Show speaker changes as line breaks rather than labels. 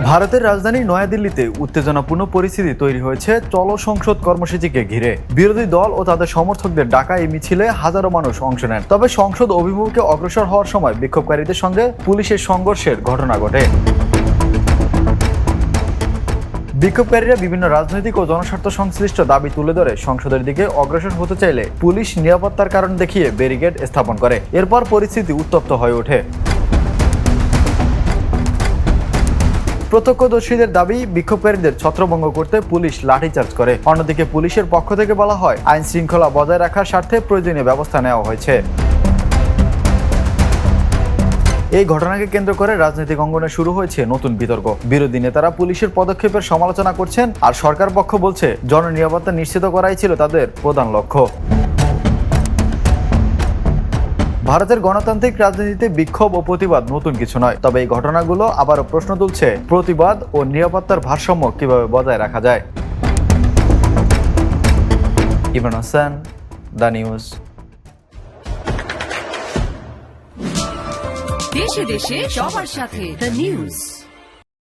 ভারতের রাজধানী নয়াদিল্লিতে উত্তেজনাপূর্ণ পরিস্থিতি তৈরি হয়েছে চলো সংসদ কর্মসূচিকে ঘিরে। বিরোধী দল ও তাদের সমর্থকদের ডাকা এই মিছিলে হাজারো মানুষ অংশ নেন। তবে সংসদ অভিমুখে অগ্রসর হওয়ার সময় বিক্ষোভকারীদের সঙ্গে পুলিশের সংঘর্ষের ঘটনা ঘটে। বিক্ষোভকারীরা বিভিন্ন রাজনৈতিক ও জনস্বার্থ সংশ্লিষ্ট দাবি তুলে ধরে সংসদের দিকে অগ্রসর হতে চাইলে পুলিশ নিরাপত্তার কারণ দেখিয়ে ব্যারিকেড স্থাপন করে। এরপর পরিস্থিতি উত্তপ্ত হয়ে ওঠে। প্রত্যক্ষদর্শীদের দাবি, বিক্ষোভকারীদের ছত্রভঙ্গ করতে পুলিশ লাঠিচার্জ করে। অন্যদিকে পুলিশের পক্ষ থেকে বলা হয়, আইন শৃঙ্খলা বজায় রাখার স্বার্থে প্রয়োজনীয় ব্যবস্থা নেওয়া হয়েছে। এই ঘটনাকে কেন্দ্র করে রাজনৈতিক অঙ্গনে শুরু হয়েছে নতুন বিতর্ক। বিরোধী নেতারা পুলিশের পদক্ষেপের সমালোচনা করছেন, আর সরকার পক্ষ বলছে জননিরাপত্তা নিশ্চিত করাই ছিল তাদের প্রধান লক্ষ্য। ভারতের গণতান্ত্রিক রাজনীতিতে বিক্ষোভ ও প্রতিবাদ নতুন কিছু নয়, তবে এই ঘটনাগুলো আবারও প্রশ্ন তুলছে প্রতিবাদ ও নিরাপত্তার ভারসাম্য কিভাবে বজায় রাখা যায়। Imran Hossain, the news.
দেশে দেশে সবার সাথে দ্য নিউজ।